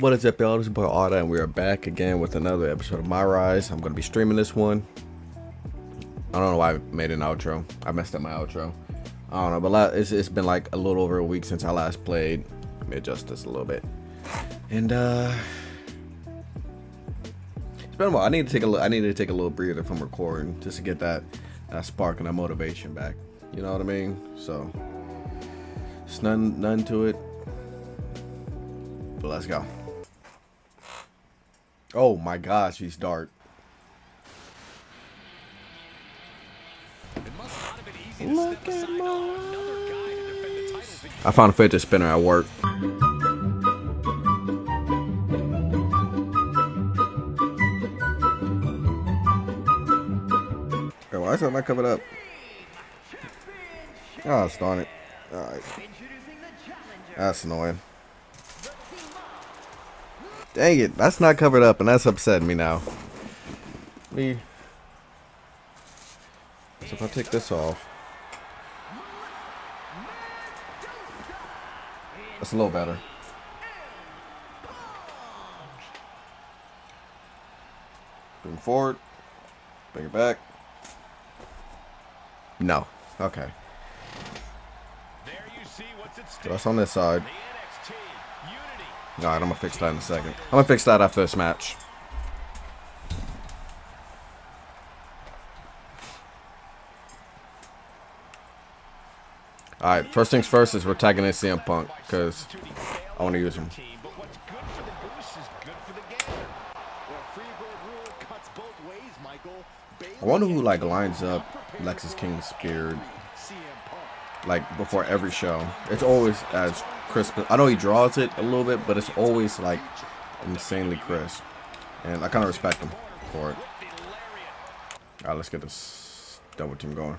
What is up, y'all? This is your boy Arda, and we are back again with another episode of MyRise. I'm going to be streaming this one. I don't know why I made an outro. I messed up my outro. I don't know, but it's been like a little over a week since I last played. Let me adjust this a little bit. And it's been a while. I need to take a little breather from recording just to get that spark and that motivation back. You know what I mean? So it's none to it. But let's go. Oh my gosh, he's dark. Look at I found a fidget spinner at work. Hey, why is that not covered up? Oh, darn it. Alright. That's annoying. Dang it, that's not covered up, and that's upsetting me now. So if I take this off, that's a little better. Bring it forward. Bring it back. No. Okay. So that's on this side. Alright, I'm gonna fix that in a second. I'm gonna fix that after this match. Alright, first things first is we're tagging in CM Punk because I want to use him. I wonder who like lines up Lexus King's beard like before every show. It's always as crisp. I know he draws it a little bit, but it's always like insanely crisp, and I kind of respect him for it. Alright, let's get this double team going.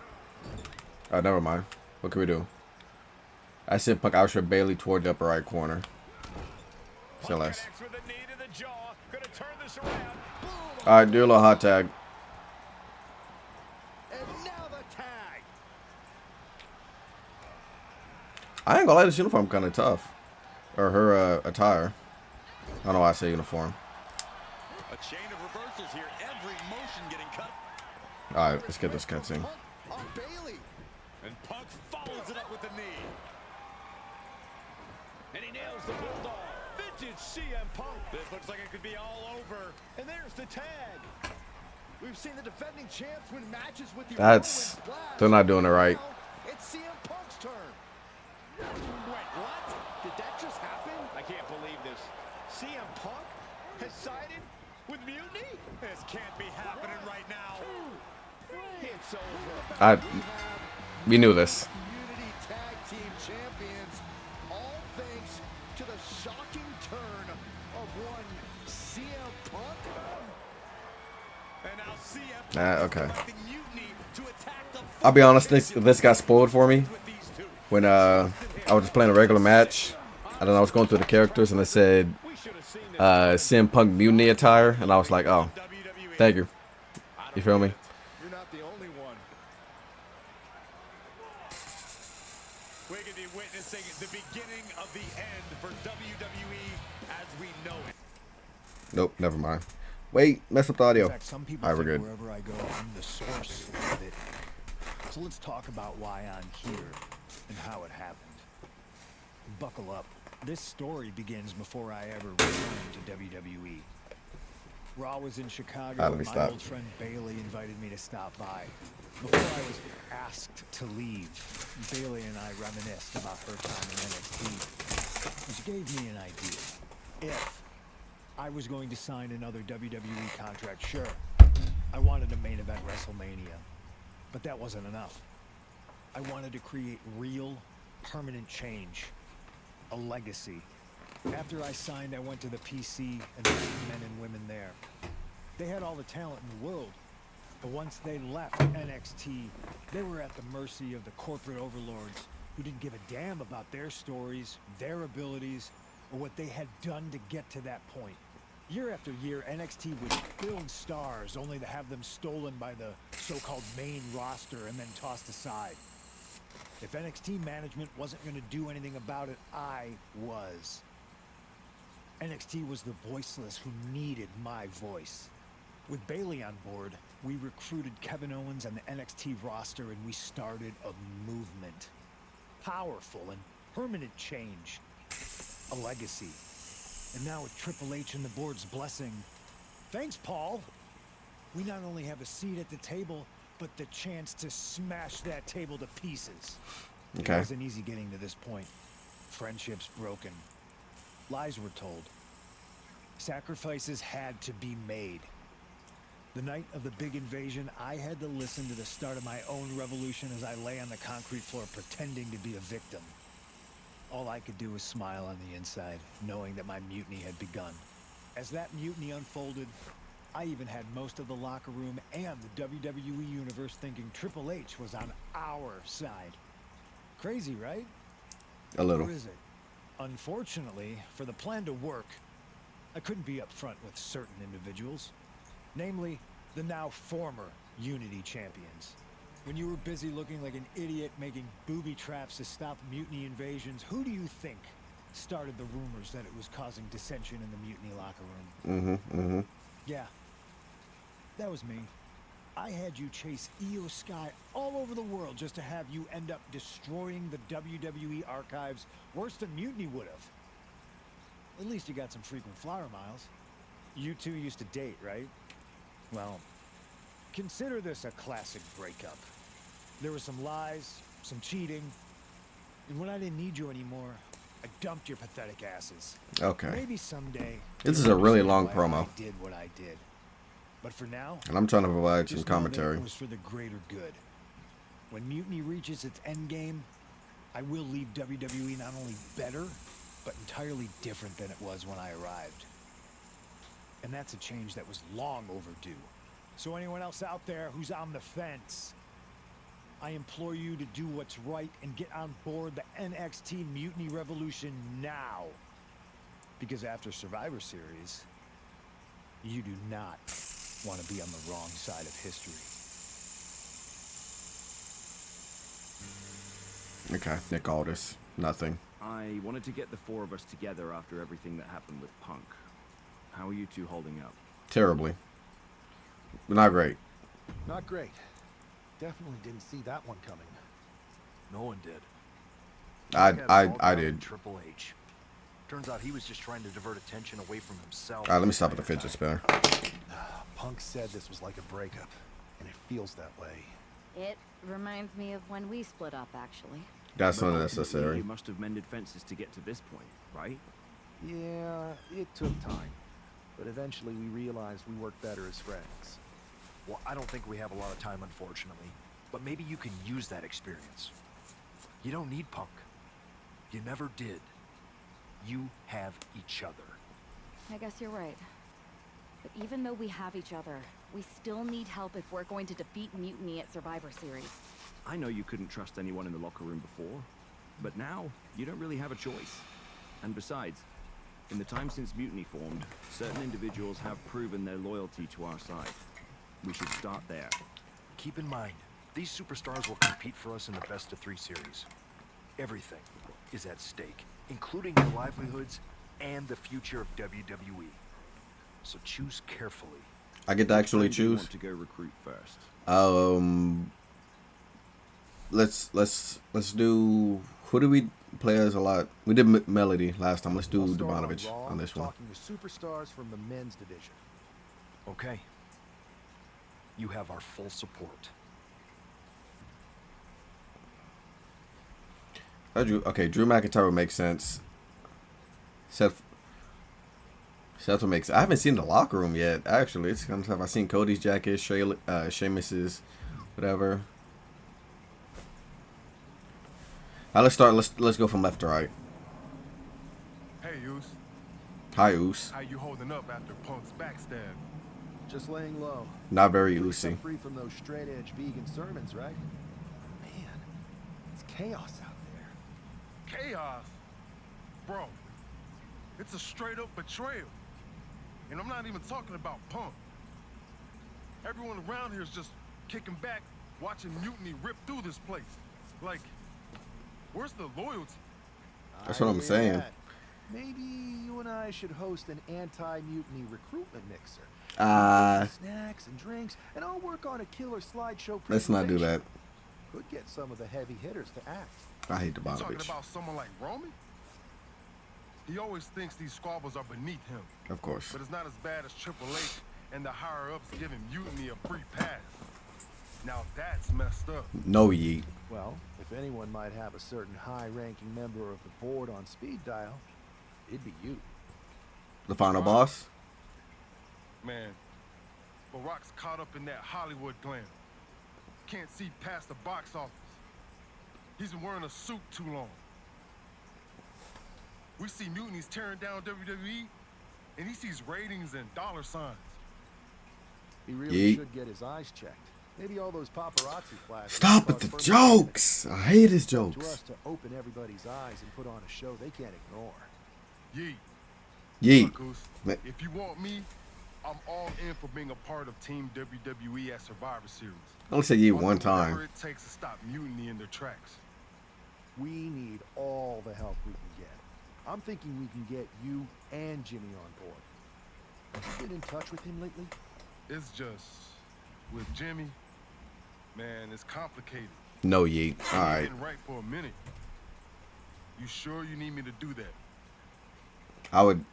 Alright, never mind. What can we do? I sent Punk out Bailey toward the upper right corner. Say less. Alright, do a little hot tag. I ain't gonna lie, this uniform kind of tough. Or her attire. I don't know why I say uniform. A chain of reversals here. Every motion getting cut. Alright, let's get this cutscene. And Punk follows it up with the knee. And he nails the bulldog. Vintage CM Punk. This looks like it could be all over. And there's the tag. We've seen the defending champs win matches with the they're not doing it right. It's CM Punk's turn. Wait, what? Did that just happen? I can't believe this. CM Punk has sided with Mutiny? This can't be happening right now. It's over. We knew this. Community tag team champions, all thanks to the shocking turn of one CM Punk. And now CM Punk okay. I'll be honest, this got spoiled for me when I was just playing a regular match, and then I was going through the characters, and it said CM Punk Mutiny attire, and I was like, oh, thank you. You feel me? You're not the only one. We could be witnessing the beginning of the end for WWE as we know it. Nope, never mind. Wait, mess up the audio. Alright, we're good. Wherever I go, I'm the source of it. So let's talk about why I'm here and how it happened. Buckle up. This story begins before I ever returned to WWE. Raw was in Chicago, my old friend Bailey invited me to stop by. Before I was asked to leave, Bailey and I reminisced about her time in NXT, which gave me an idea. If I was going to sign another WWE contract, sure, I wanted a main event WrestleMania, but that wasn't enough. I wanted to create real, permanent change. A legacy. After I signed, I went to the PC and met men and women there. They had all the talent in the world, but once they left NXT, they were at the mercy of the corporate overlords who didn't give a damn about their stories, their abilities, or what they had done to get to that point. Year after year, NXT would build stars only to have them stolen by the so-called main roster and then tossed aside. If NXT management wasn't going to do anything about it, I was. NXT was the voiceless who needed my voice. With Bayley on board, we recruited Kevin Owens and the NXT roster, and we started a movement. Powerful and permanent change. A legacy. And now with Triple H and the board's blessing, thanks, Paul. We not only have a seat at the table, but the chance to smash that table to pieces. Okay. It wasn't easy getting to this point. Friendships broken. Lies were told. Sacrifices had to be made. The night of the big invasion, I had to listen to the start of my own revolution as I lay on the concrete floor pretending to be a victim. All I could do was smile on the inside, knowing that my mutiny had begun. As that mutiny unfolded, I even had most of the locker room and the WWE universe thinking Triple H was on our side. Crazy, right? A little. Or is it? Unfortunately, for the plan to work, I couldn't be upfront with certain individuals. Namely, the now former Unity champions. When you were busy looking like an idiot making booby traps to stop mutiny invasions, who do you think started the rumors that it was causing dissension in the mutiny locker room? Yeah, that was me. I had you chase Io Sky all over the world just to have you end up destroying the WWE archives worse than Mutiny would have. At least you got some frequent flyer miles. You two used to date, right? Well, consider this a classic breakup. There were some lies, some cheating, and when I didn't need you anymore, I dumped your pathetic asses. Okay. Maybe someday. This is a really long why promo. I did what I did. But for now, And I'm trying to provide some just know that commentary. it was for the greater good. When Mutiny reaches its end game, I will leave WWE not only better, but entirely different than it was when I arrived. And that's a change that was long overdue. So anyone else out there who's on the fence, I implore you to do what's right and get on board the NXT Mutiny Revolution now. Because after Survivor Series, you do not want to be on the wrong side of history. Okay, Nick Aldis. Nothing. I wanted to get the four of us together after everything that happened with Punk. How are you two holding up? Terribly. Not great. Not great. Definitely didn't see that one coming. No one did. I did. Triple H. Turns out he was just trying to divert attention away from himself. Alright, let me stop at the fidget spinner. Punk said this was like a breakup, and it feels that way. It reminds me of when we split up, actually. That's But unnecessary. ultimately, you must have mended fences to get to this point, right? Yeah, it took time. But eventually we realized we worked better as friends. Well, I don't think we have a lot of time, unfortunately. But maybe you can use that experience. You don't need Punk. You never did. You have each other. I guess you're right. But even though we have each other, we still need help if we're going to defeat Mutiny at Survivor Series. I know you couldn't trust anyone in the locker room before, but now you don't really have a choice. And besides, in the time since Mutiny formed, certain individuals have proven their loyalty to our side. We should start there. Keep in mind, these superstars will compete for us in the best-of-3 series. Everything is at stake, including their livelihoods and the future of WWE. So choose carefully. I get to actually Which one do you choose. want to go recruit first? Let's do. Who did we play as a lot? We did Melody last time. Let's do I'll start Dubanovic Raw, on this one. Talking to superstars from the men's division. Okay. You have our full support. Okay, Drew McIntyre would make sense. Seth would make sense. I haven't seen the locker room yet. Actually, it's kind of tough. I've seen Cody's jacket, Sheamus's, whatever. Now let's start. Let's go from left to right. Hey, Oos. Hi, Oos. How you holding up after Punk's backstab? Just laying low. Not very At oosy. least I'm free from those straight-edge vegan sermons, right? Man, it's chaos out there. Chaos? Bro, it's a straight-up betrayal. And I'm not even talking about Punk. Everyone around here is just kicking back, watching Mutiny rip through this place. Like, where's the loyalty? That's what I'm I hear saying. that. Maybe you and I should host an anti-mutiny recruitment mixer. Snacks and drinks, and I'll work on a killer slideshow presentation. Let's not do that. Could get some of the heavy hitters to act. I hate the You talking Bonovich. about someone like Roman? He always thinks these squabbles are beneath him. Of course. But it's not as bad as Triple H and the higher-ups giving Mutiny a free pass. Now that's messed up. No yeet. Well, if anyone might have a certain high-ranking member of the board on speed dial, it'd be you. The final boss? Man, Barack's caught up in that Hollywood glam. Can't see past the box office. He's been wearing a suit too long. We see Mutinies tearing down WWE, and he sees ratings and dollar signs. He really Yeet. should get his eyes checked. Maybe all those paparazzi flashes. Stop with the jokes. I hate his To us jokes. to open everybody's eyes and put on a show they can't ignore. Yeet. Yeet. Look, Goose, Ma- if you want me, I'm all in for being a part of Team WWE at Survivor Series. I only said yeet I'll one do whatever time. it takes to stop Mutiny in their tracks. We need all the help we can get. I'm thinking we can get you and Jimmy on board. Have you been in touch with him lately? It's just, with Jimmy, man, it's complicated. No yeet. All He's right. been right for a minute. You sure you need me to do that? That'd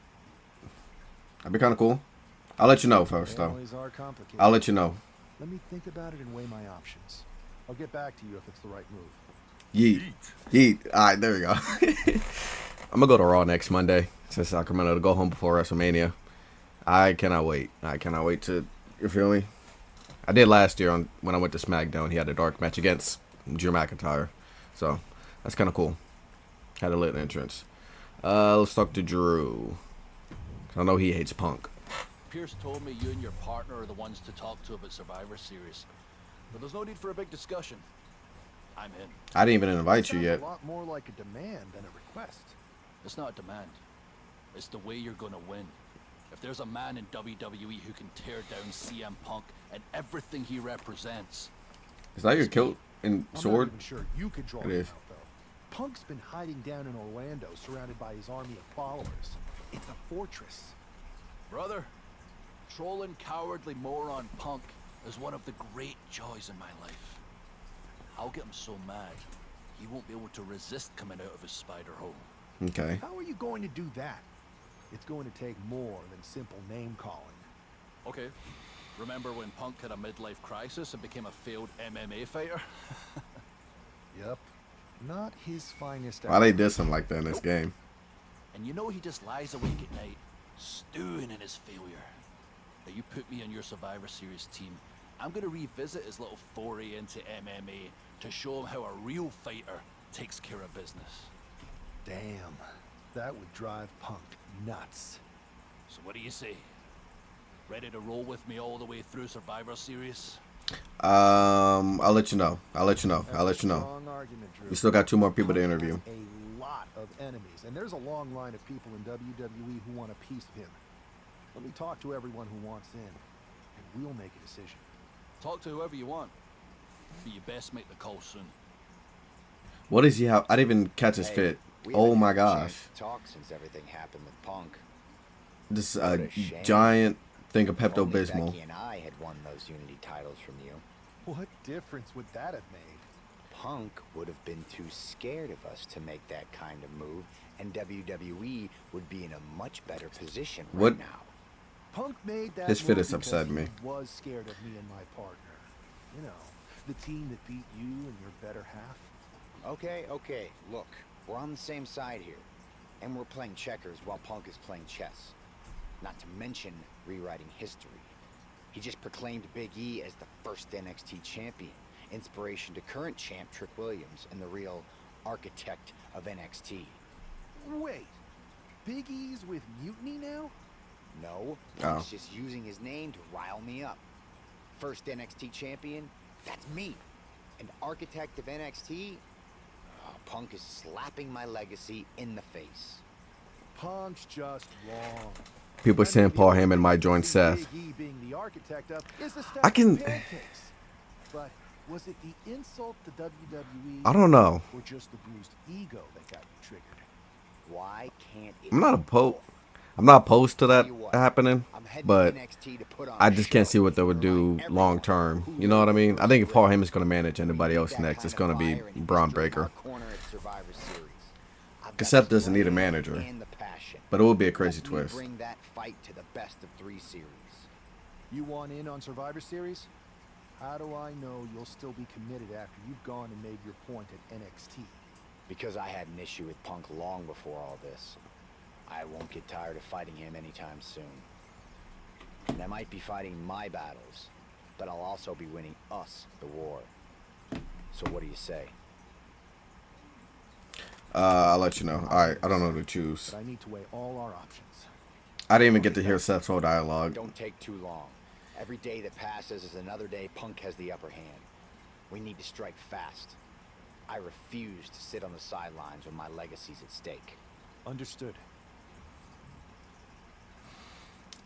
be kind of cool. I'll let you know first, They though. always are complicated. I'll let you know. Let me think about it and weigh my options. I'll get back to you if it's the right move. Yeet. Yeet. All right, there we go. I'm going to go to Raw next Monday to Sacramento to go home before WrestleMania. I cannot wait. I cannot wait to, you feel me? I did last year when I went to SmackDown. He had a dark match against Drew McIntyre. So, that's kind of cool. Had a lit entrance. Let's talk to Drew. I know he hates Punk. Pierce told me you and your partner are the ones to talk to about Survivor Series. But there's no need for a big discussion. I'm in. I didn't even invite you Sounds yet. a lot more like a demand than a request. It's not a demand. It's the way you're gonna win. If there's a man in WWE who can tear down CM Punk and everything he represents, Is that your kilt and I'm sword? not even sure you could draw It him is. out, though. Punk's been hiding down in Orlando, surrounded by his army of followers. It's a fortress. brother, trolling cowardly moron Punk is one of the great joys in my life. I'll get him so mad, he won't be able to resist coming out of his spider hole. Okay. How are you going to do that? It's going to take more than simple name calling. Okay. Remember when Punk had a midlife crisis and became a failed MMA fighter? Yep. Not his finest Why they hour. diss him like that in this game? And you know he just lies awake at night, stewing in his failure. Now you put me on your Survivor Series team, I'm gonna revisit his little foray into MMA to show him how a real fighter takes care of business. Damn. That would drive Punk nuts. So what do you say? Ready to roll with me all the way through Survivor Series? I'll let you know. I'll let you know. I'll let you know. Strong argument, Drew. We still got 2 more people to Punk interview. has a lot of enemies, and there's a long line of people in WWE who want a piece of him. Let me talk to everyone who wants in, and we'll make a decision. Talk to whoever you want, but you best make the call soon. What does he have? I didn't even catch his fit. We Oh haven't my had a chance gosh. to talk since everything happened with Punk. This is What a a shame. giant thing of If only Pepto-Bismol. Becky and I had won those Unity titles from you. What difference would that have made? Punk would have been too scared of us to make that kind of move, and WWE would be in a much better position right What- now. Punk made that His fit move has because upset he me. was scared of me and my partner. You know, the team that beat you and your better half. Okay, look, we're on the same side here, and we're playing checkers while Punk is playing chess. Not to mention rewriting history. He just proclaimed Big E as the first NXT champion, inspiration to current champ Trick Williams and the real architect of NXT. Wait, Big E's with Mutiny now? No, Oh. Punk's just using his name to rile me up. First NXT champion, that's me. And architect of NXT, Punk is slapping my legacy in the face. Punk's just wrong. People saying Paul Heyman might join Big Seth. E being the architect of is the I can- pancakes. But was it the insult to WWE? I don't know. Or just the bruised ego that got you triggered? Why can't it I'm not be opposed. both? I'm not opposed to that Tell you what, happening, I'm heading but to NXT to put on I a just can't show see what they would and remind do long everyone term. who You know what I really mean? I rules think the if Paul ring. Heyman's going to manage We anybody need else that next, kind it's of going to be fire and Braun history in Breaker. our corner at Survivor Series. I've got Seth the doesn't need a brand manager, and the passion. but it would be a crazy Let me twist. bring that fight to the best of 3 series. You want in on Survivor Series? How do I know you'll still be committed after you've gone and made your point at NXT? Because I had an issue with Punk long before all this. I won't get tired of fighting him anytime soon. And I might be fighting my battles, but I'll also be winning us the war. So what do you say? I'll let you know. All right, I don't know who to choose. But I need to weigh all our options. I didn't even get to hear Seth's whole dialogue. Don't take too long. Every day that passes is another day Punk has the upper hand. We need to strike fast. I refuse to sit on the sidelines when my legacy's at stake. Understood.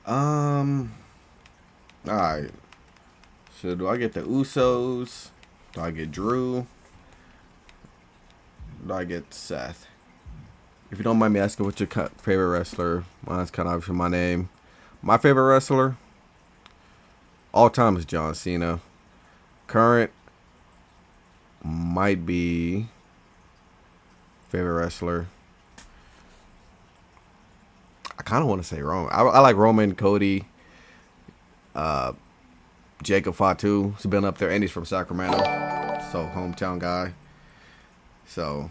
All right. So do I get the Usos? Do I get Drew? Do I get Seth? If you don't mind me asking, what's your favorite wrestler? Mine's kind of obviously my name. My favorite wrestler all time is John Cena. Current might be favorite wrestler. I kind of want to say Roman. I like Roman, Cody, Jacob Fatu. He's been up there, and he's from Sacramento, so hometown guy. So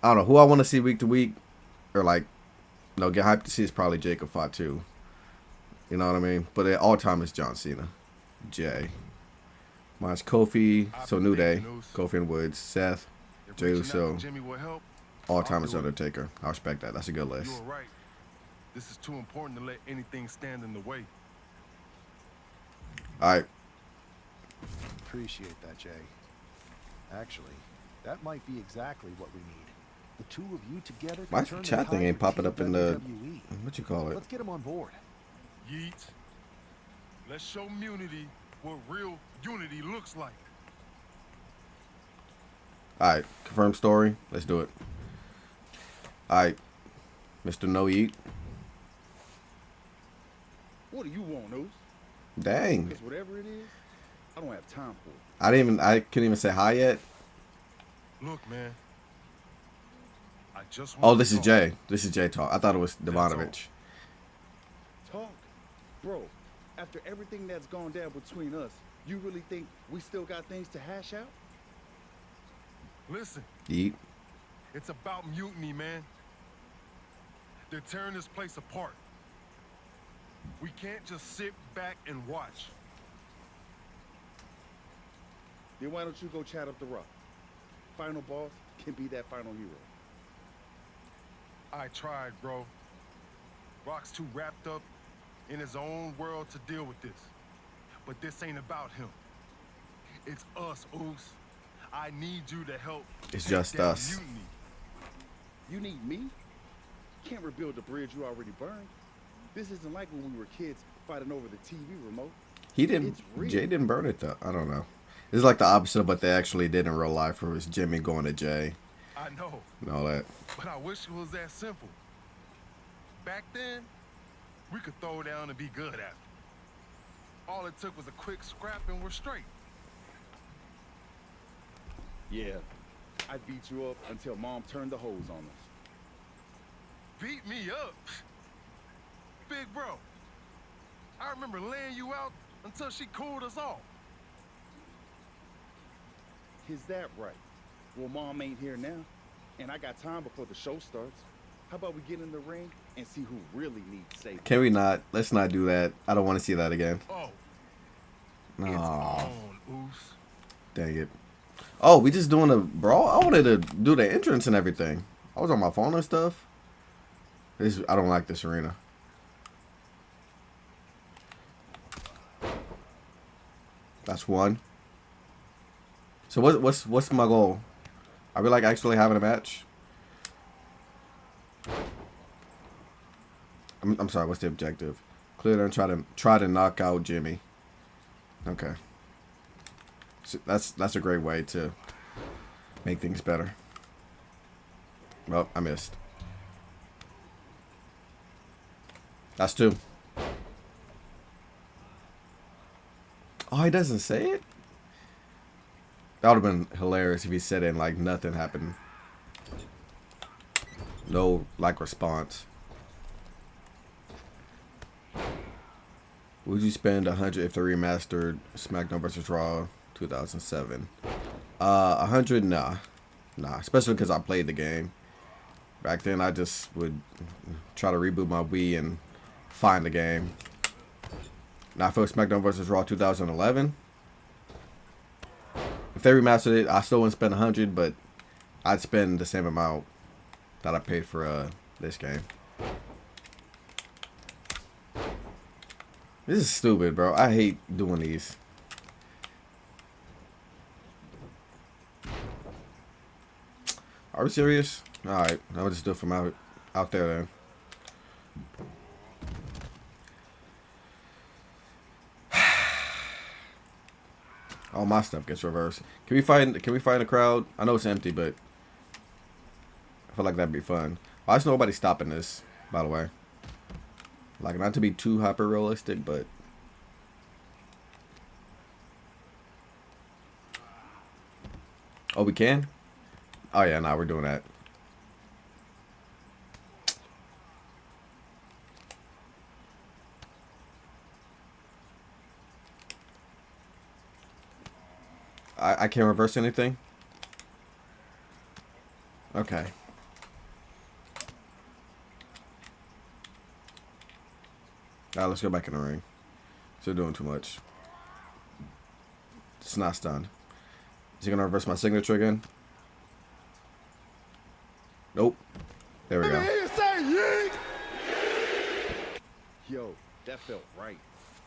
I don't know who I want to see week to week, or like, get hyped to see is probably Jacob Fatu. You know what I mean? But at all time it's John Cena. Jay. Mine's Kofi, so New Day, Kofi and Woods, Seth, Jey Uso. All time is Undertaker. I respect that. That's a good list. You're right. This is too important to let anything stand in the way. All right. Appreciate that, Jay. Actually, that might be exactly what we need. The two of you together. Why the chat thing ain't popping up in the what you call it? Let's get them on board. Yeet. Let's show Munity what real unity looks like. All right, confirm story. Let's do it. All right, Mr. No Eat. What do you want, Oos? Dang. Because whatever it is, I don't have time for it. I couldn't even say hi yet. Look, man. I just Oh, want this to is talk. Jay. This is Jay talk. I thought it was Devonovich. Talk? Bro, after everything that's gone down between us, you really think we still got things to hash out? Listen, Eat. it's about mutiny, man. They're tearing this place apart. We can't just sit back and watch. Then why don't you go chat up the Rock? Final boss can be that final hero. I tried, bro. Rock's too wrapped up in his own world to deal with this. But this ain't about him. It's us, Oos. I need you to help. It's take just down us. Mutiny. You need me? Can't rebuild the bridge you already burned. This isn't like when we were kids fighting over the TV remote. He didn't. It's real. Jay didn't burn it though. I don't know. This is like the opposite of what they actually did in real life, where it was Jimmy going to Jay I know, and all that. but I wish it was that simple. Back then, we could throw down and be good after. All it took was a quick scrap and we're straight. Yeah, I beat you up until Mom turned the hose on us. Beat me up. Big bro. I remember laying you out until she cooled us off. Is that right? Well, Mom ain't here now, and I got time before the show starts. How about we get in the ring and see who really needs saving? Can we not? Let's not do that. I don't want to see that again. Oh, No. it's on, Oos. Dang it. Oh, we just doing a brawl? I wanted to do the entrance and everything. I was on my phone and stuff. I don't like this arena. That's one. So what's my goal? Are we like actually having a match? I'm sorry. What's the objective? Clear and try to knock out Jimmy. Okay. So that's a great way to make things better. Well, I missed. That's 2. Oh, he doesn't say it? That would have been hilarious if he said it and like nothing happened. No like response. Would you spend 100 if the remastered SmackDown vs. Raw 2007? 100, nah. Nah, especially because I played the game. Back then, I just would try to reboot my Wii and find the game. Now, for SmackDown vs. Raw 2011, if they remastered it, I still wouldn't spend 100, but I'd spend the same amount that I paid for this game. This is stupid, bro. I hate doing these. Are we serious? Alright, I'll just do it from out there then. All my stuff gets reversed. Can we find a crowd? I know it's empty, but I feel like that'd be fun. Why is nobody stopping this, by the way? Like, not to be too hyper realistic, but oh, we can? Oh yeah, nah, we're doing that. I can't reverse anything? Okay. Alright, let's go back in the ring. Still doing too much. It's not stunned. Is he gonna reverse my signature again? Nope. There we go. Yo, that felt right.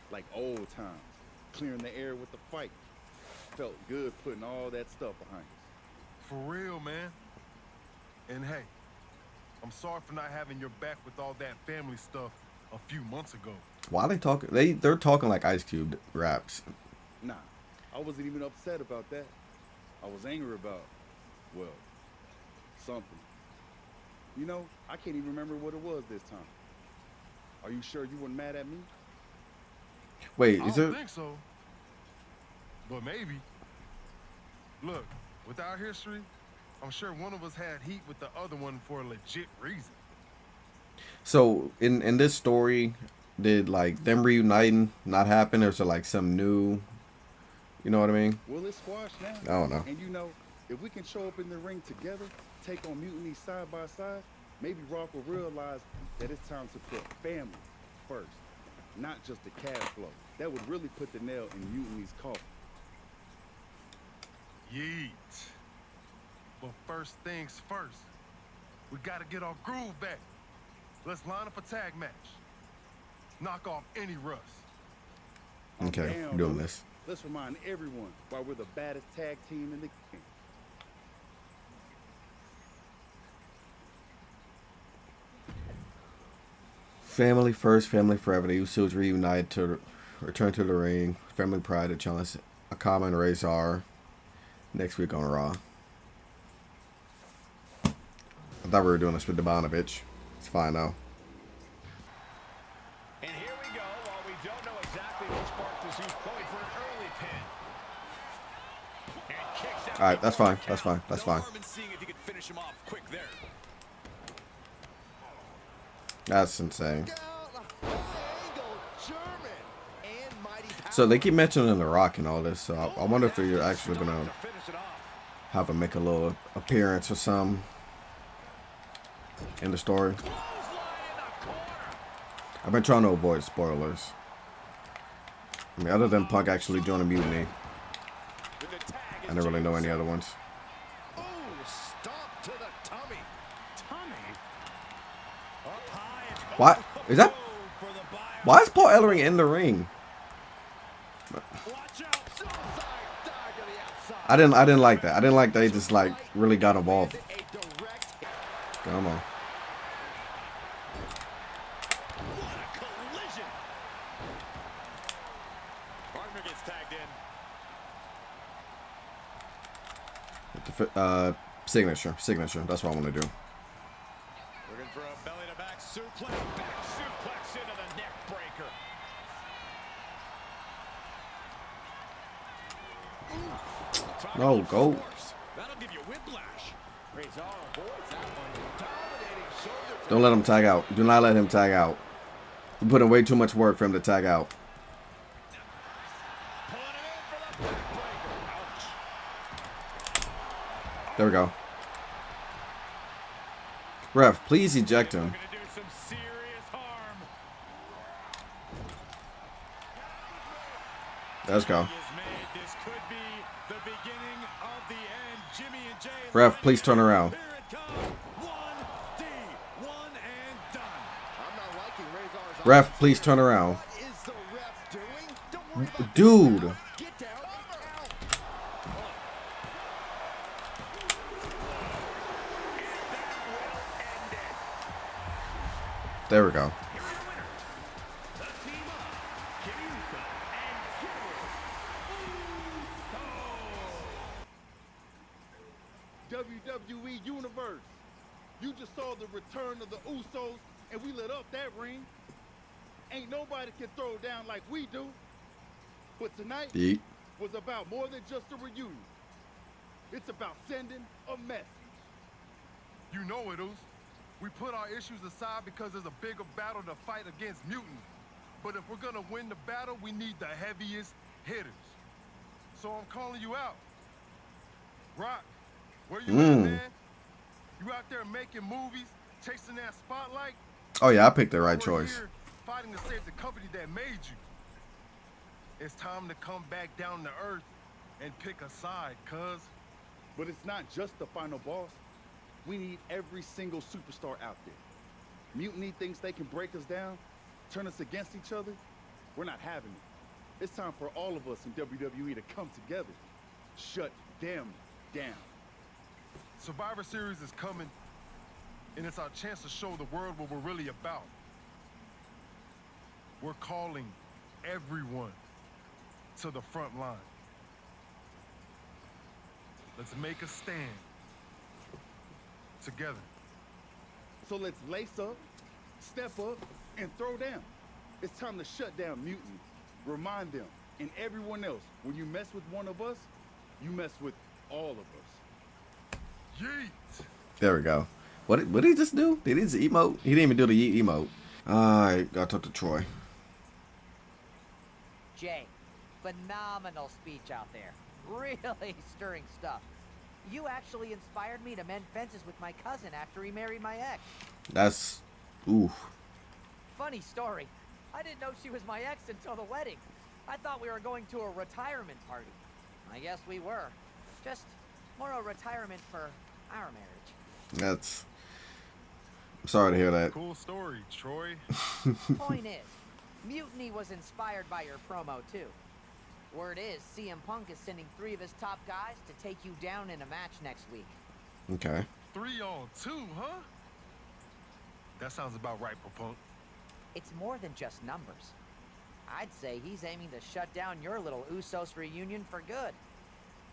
Like old times. Clearing the air with the fight. Felt good putting all that stuff behind us. For real, man. And hey, I'm sorry for not having your back with all that family stuff a few months ago. Why are they talking? They're talking like Ice Cube raps. Nah, I wasn't even upset about that. I was angry about, well, something. You know, I can't even remember what it was this time. Are you sure you weren't mad at me? Wait, I is don't it? think so. But maybe. Look, with our history, I'm sure one of us had heat with the other one for a legit reason. So in this story, did like them reuniting not happen, or is it like some new? You know what I mean? Well, it's squashed now. I don't know. And you know, if we can show up in the ring together, take on Mutiny side by side, maybe Rock will realize that it's time to put family first, not just the cash flow. That would really put the nail in Mutiny's coffin. Yeet. But first things first, we gotta get our groove back. Let's line up a tag match. Knock off any rust. Okay, Down, I'm doing dude. this. Let's remind everyone why we're the baddest tag team in the game. Family first, family forever. The Usos reunited to return to the ring. Family pride to challenge Akama and Razor next week on Raw. I thought we were doing this with Debanovich. It's fine now. And here we go, while we don't know exactly what sparked this huge point for an early pin. And kicks out. All right, that's fine. That's fine. That's fine. Seeing if you could finish him off quick there. That's insane. So they keep mentioning The Rock and all this. So I wonder if they're actually gonna have him make a little appearance or something in the story. I've been trying to avoid spoilers. I mean, other than Punk actually joining Mutiny, I don't really know any other ones. Ooh, stomp to the tummy. Up high and What is that? for the buyer. Why is Paul Ellering in the ring? Watch out. Suicide dive to the outside. I didn't like that. I didn't like that he just like really got involved. A direct hit. Come on. What a collision. Partner gets tagged in. Signature. That's what I want to do. suplex, back suplex into the neck breaker. No, go. That'll give you whiplash. Razor avoids that one. Dominating shoulder. Don't let him tag out. Do not let him tag out. You put in way too much work for him to tag out. Pulling it in for the backbreaker. Ouch. There we go. Ref, please eject him. Gonna do some serious harm. Let's go. Is made. This could be the beginning of the end. Jimmy and Jay. Ref, please turn around. Here it comes. 1D. One and done. I'm not liking Razor's Ref, please turn around. What is the ref doing? Don't worry about Dude. Get down and count. There we go. WWE Universe. You just saw the return of the Usos, and we lit up that ring. Ain't nobody can throw down like we do. But tonight Yeet. was about more than just a reunion. It's about sending a message. You know it, Us. We put our issues aside because there's a bigger battle to fight against mutants. But if we're gonna win the battle, we need the heaviest hitters. So I'm calling you out. Rock, where you at, man? You out there making movies, chasing that spotlight? Oh yeah, I picked the right We're choice. here fighting to save the company that made you. It's time to come back down to earth and pick a side, cuz. But it's not just the final boss. We need every single superstar out there. Mutiny thinks they can break us down, turn us against each other. We're not having it. It's time for all of us in WWE to come together. Shut them down. Survivor Series is coming, and it's our chance to show the world what we're really about. We're calling everyone to the front line. Let's make a stand together. So let's lace up, step up, and throw down. It's time to shut down mutiny. Remind them and everyone else, when you mess with one of us, you mess with all of us. Yeet! There we go. What did he just do? Did he just emote? He didn't even do the yeet emote. Alright, gotta talk to Troy. Jay, phenomenal speech out there. Really stirring stuff. You actually inspired me to mend fences with my cousin after he married my ex. That's... ooh. Funny story. I didn't know she was my ex until the wedding. I thought we were going to a retirement party. I guess we were. Just more a retirement for our marriage. That's... I'm sorry to hear that. Cool story, Troy. Point is, Mutiny was inspired by your promo too. Word is, CM Punk is sending 3 of his top guys to take you down in a match next week. Okay. 3-on-2, huh? That sounds about right for Punk. It's more than just numbers. I'd say he's aiming to shut down your little Usos reunion for good.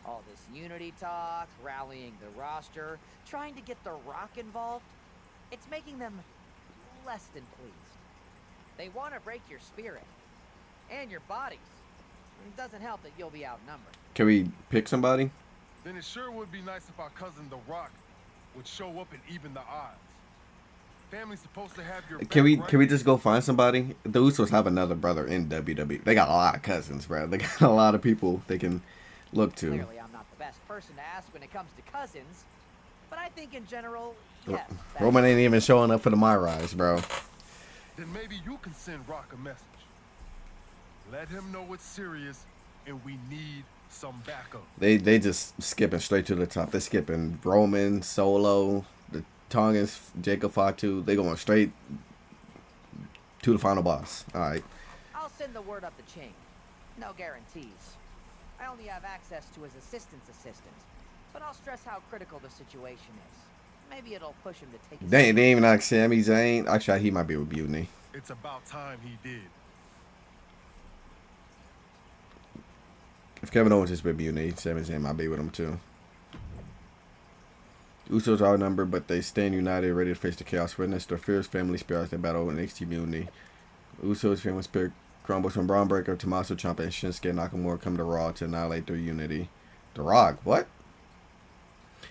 All this unity talk, rallying the roster, trying to get The Rock involved, it's making them less than pleased. They want to break your spirit and your bodies. It doesn't help that you'll be outnumbered. Can we pick somebody? Then it sure would be nice if our cousin The Rock would show up and even the odds. Family's supposed to have your back, Can right? we just go find somebody? The Usos have another brother in WWE. They got a lot of cousins, bro. They got a lot of people they can look to. Clearly, I'm not the best person to ask when it comes to cousins, but I think in general, yes. Roman ain't even showing up for the MyRise, bro. Then maybe you can send Rock a message. Let him know it's serious and we need some backup. They just skipping straight to the top. They're skipping Roman, Solo, the Tongans, Jacob Fatu. They going straight to the final boss. All right. I'll send the word up the chain. No guarantees. I only have access to his assistant's assistant, but I'll stress how critical the situation is. Maybe it'll push him to take his... They ain't even like Sami Zayn. Actually, he might be with Mutiny. It's about time he did. If Kevin Owens is with Mutiny, Sami Zayn might be with him too. Usos are outnumbered, but they stand united, ready to face the chaos. Witness their fierce family spirit as they battle in NXT Mutiny. Usos' family spirit crumbles when Braun Breaker, Tommaso Ciampa, and Shinsuke Nakamura come to Raw to annihilate their unity. The Rock, what?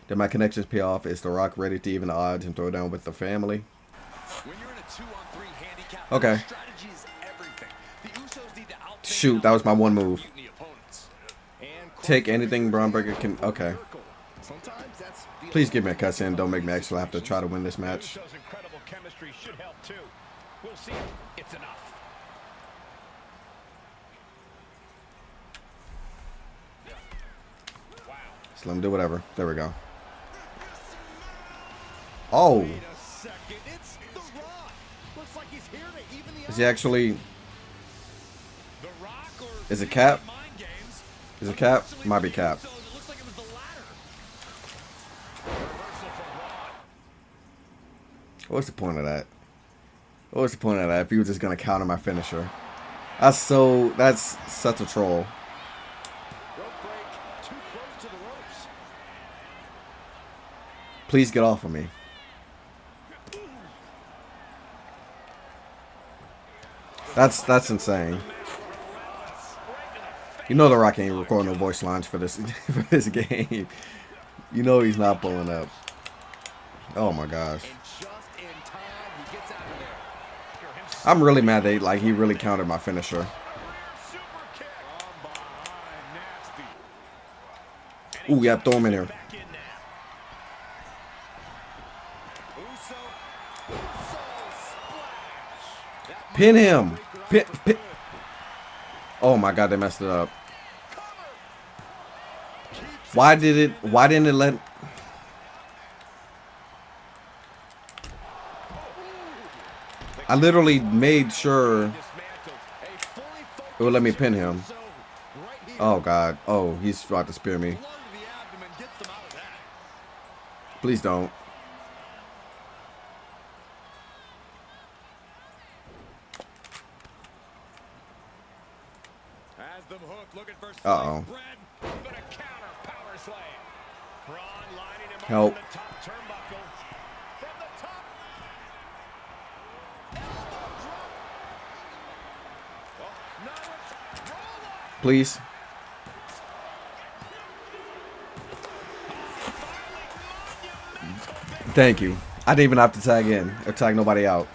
Did my connections pay off? Is The Rock ready to even the odds and throw down with the family? When you're in a 2-on-3 handicap, Okay. strategy is everything. The Usos need to outthink Shoot, that was my one move. mutiny opponents. Take anything Braun Breaker can. Okay. Please give me a cutscene. Don't make me actually have to try to win this match. Usos' incredible chemistry should help too. We'll see if it's enough. Just let him do whatever. There we go. Oh. Wait a second. It's The Rock. Looks like he's here to even the Is he actually? The Rock or Is it Cap? mind games? Is it Cap? Might be Cap. So it looks like it was the latter. Reversal from Braun. What's the point of that? What's the point of that if he was just gonna counter my finisher? That's such a troll. Rope break. Too close to the ropes. Please get off of me. That's insane. You know The Rock ain't recording no voice lines for this for this game. You know he's not pulling up. Oh my gosh. And just in time, he gets out of there. Hear him I'm really mad that he really countered my finisher. super kick. From behind, nasty. Ooh, yeah, throw him in here. Back in now. Uso splash. That Pin him. Pin. Oh my God, they messed it up. Why didn't it let? I literally made sure it would let me pin him. Oh God. Oh, he's about to spear me. Please don't. Uh-oh. Help. Please. Thank you. I didn't even have to tag in or tag nobody out.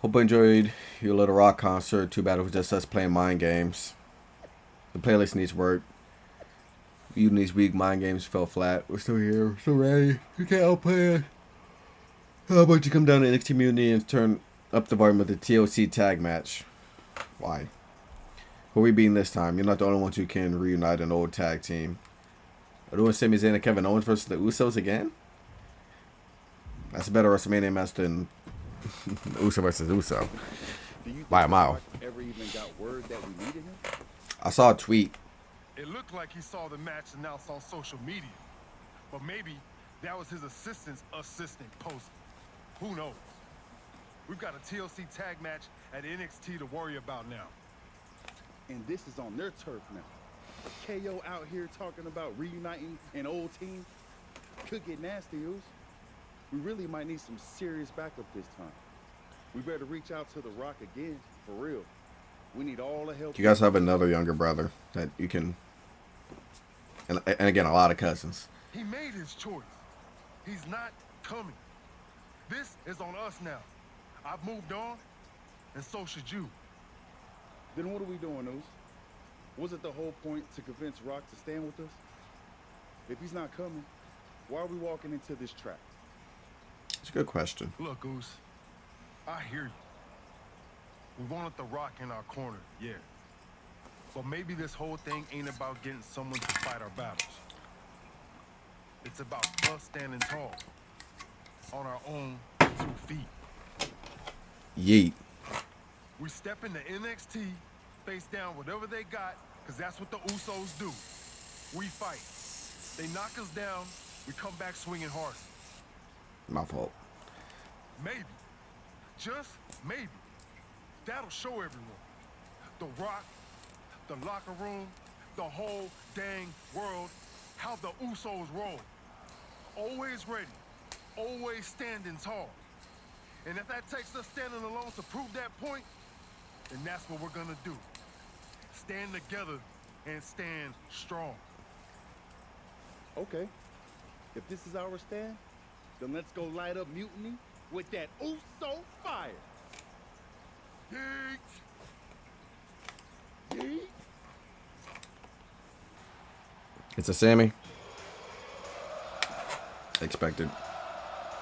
Hope you enjoyed your little rock concert. Too bad it was just us playing mind games. The playlist needs work. Even these weak mind games fell flat. We're still here. We're still ready. We can't outplay it. How about you come down to NXT Mutiny and turn up the volume of the TLC tag match? Why? Who are we beating this time? You're not the only ones who can reunite an old tag team. Are doing Sami Zayn and Kevin Owens versus the Usos again? That's a better WrestleMania match than Uso versus Uso. By a mile. Ever even got word that we needed him? I saw a tweet. It looked like he saw the match announced on social media. But maybe that was his assistant's assistant posting. Who knows? We've got a TLC tag match at NXT to worry about now. And this is on their turf now. KO out here talking about reuniting an old team. Could get nasty, Oos. We really might need some serious backup this time. We better reach out to The Rock again, for real. We need all the help. You guys have another younger brother that you can... And again, a lot of cousins. He made his choice. He's not coming. This is on us now. I've moved on, and so should you. Then what are we doing, Oos? Was it the whole point to convince Rock to stand with us? If he's not coming, why are we walking into this trap? It's a good question. Look, Goose, I hear you. We wanted The Rock in our corner, yeah. But maybe this whole thing ain't about getting someone to fight our battles. It's about us standing tall, on our own 2 feet. Yeet. We step into NXT, face down whatever they got, because that's what the Usos do. We fight. They knock us down, we come back swinging hard. My fault. Maybe, just maybe, that'll show everyone. The Rock, the locker room, the whole dang world, how the Usos roll. always ready, always standing tall. And if that takes us standing alone to prove that point, then that's what we're gonna do. Stand together and stand strong. Okay. If this is our stand, then let's go light up Mutiny with that Uso fire. Yeet! Yeet. It's a Sammy. Expected.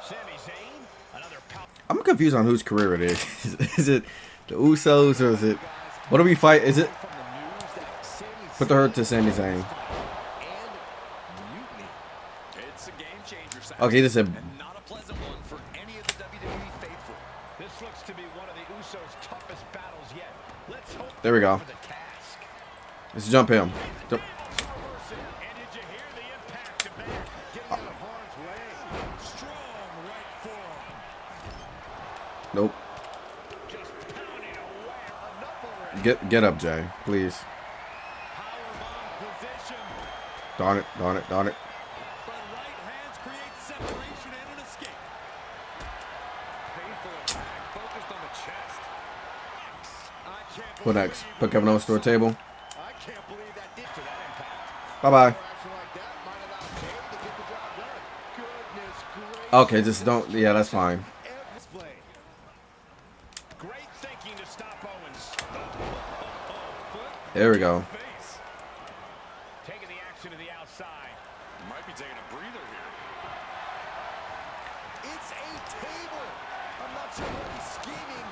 Sami Zayn, another I'm confused on whose career it is. Is it the Usos or is it... What do we fight? Is it... Put the hurt to Sami Zayn. It's a game changer. Okay, this is a... And not a pleasant one for any of the WWE faithful. This looks to be one of the Usos' toughest battles yet. Let's hope There we go. for the task. Let's jump him. Jump. And did you hear the impact of that? Getting out of harm's way. Strong right forearm. Nope. Just pounding away. Enough already. Get up, Jay. Please. Powerbomb position. Darn it. Darn it. Darn it. But right hands create separation and an escape. Painful attack focused on the chest. I can't What believe next? Put Kevin Owens to a table. I can't believe that did to that impact. Bye-bye. Action like that might allow Jay to get the job done. Goodness gracious. Okay, just don't... Yeah, that's fine. Display. Great thinking to stop Owens. There we go. Face. Taking the action to the outside. Might be taking a breather here. It's a table. I'm not sure what he's scheming,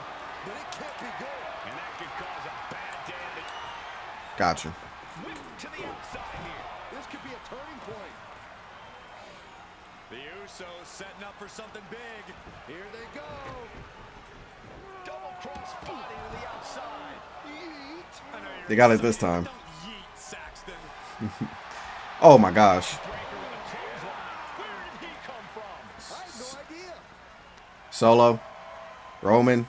but it can't be good. And that could cause a bad damage. Gotcha. Whip to the outside here. This could be a turning point. The Usos setting up for something big. Here they go. Double cross body to the outside. Yeet. I know you're They got it this time. Don't yeet, Saxton. Oh my gosh. Breaker with a clothesline. Where did he come from? I have no idea. Solo. Roman.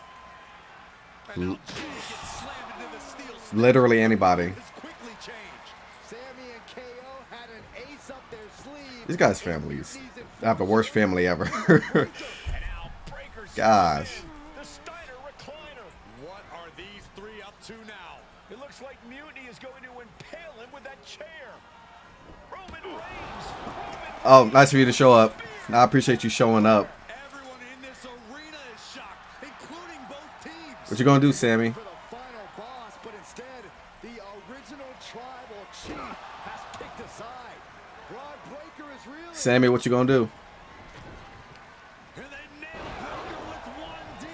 And now Jay gets slammed into the steel steps. Literally anybody. Has quickly changed. Sammy and KO had an ace up their sleeve. These guys' families have the worst family ever. And now Breaker Gosh. steps in. The Steiner recliner. What are these three up to now? It looks like Mutiny is going to impale him with that chair. Roman Reigns. Oh, nice for you to show up. I appreciate you showing up. Everyone in this arena is shocked, including both teams. What you gonna do, Sammy? For the final boss, but instead, the original tribal chief has picked a side. Braun Breaker is really... Sammy, what you gonna do? And they nail Breaker with 1D.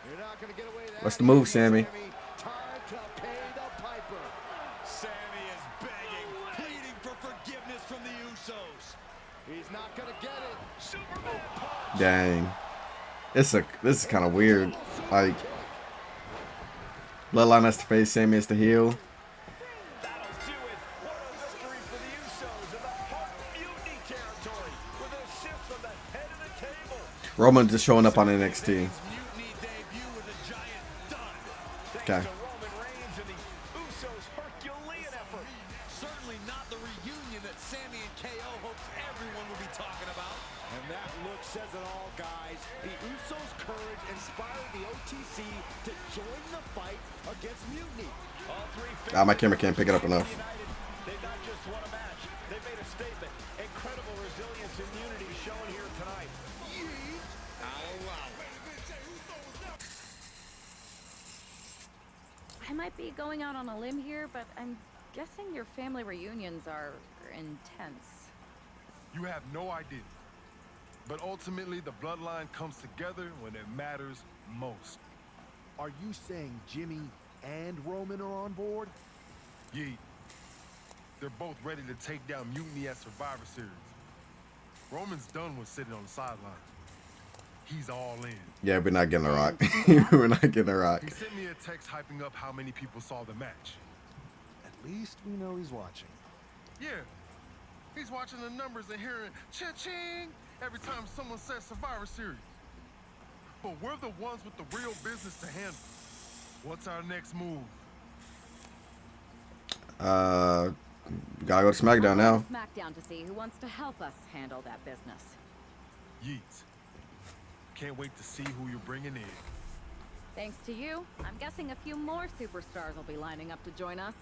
You're not going to get away with that. What's the move, Sammy? Time to pay the piper. Sammy is begging, pleading for forgiveness from the Usos. He's not going to get it. Superman punch. Dang. This is kind of weird. Like, Bloodline has to face Sammy as the heel. That'll do it. What a victory for the Usos in the Heart Mutiny territory with a shift from the head of the table. Roman just showing up on NXT. Mutiny debut was a giant dud. Okay. Thanks to Roman Reigns and the Usos' Herculean effort. Certainly not the reunion that Sammy and KO hoped everyone would be talking about. And that look says it all, guys. The Usos' courage inspired the OTC to join the fight against Mutiny. All three Ah, my camera can't pick it up enough. united. They've not just won a match. They've made a statement. Incredible resilience and unity shown here tonight. I'll allow it. I might be going out on a limb here, but I'm guessing your family reunions are intense. You have no idea. But ultimately, the bloodline comes together when it matters most. Are you saying Jimmy and Roman are on board? Yeet. They're both ready to take down Mutiny at Survivor Series. Roman's done with sitting on the sideline. He's all in. Yeah, we're not getting a rock. We're not getting a rock. He sent me a text hyping up how many people saw the match. At least we know he's watching. Yeah. He's watching the numbers and hearing cha-ching every time someone says Survivor Series. But we're the ones with the real business to handle. What's our next move? Gotta go to SmackDown now. SmackDown to see who wants to help us handle that business. Yeet. Can't wait to see who you're bringing in. Thanks to you, I'm guessing a few more superstars will be lining up to join us.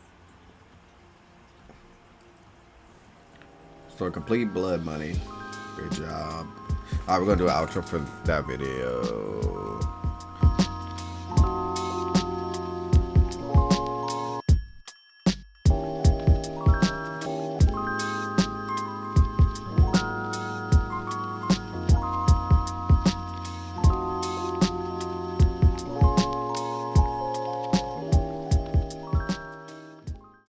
So complete blood money. Good job. Alright, we're gonna do an outro for that video.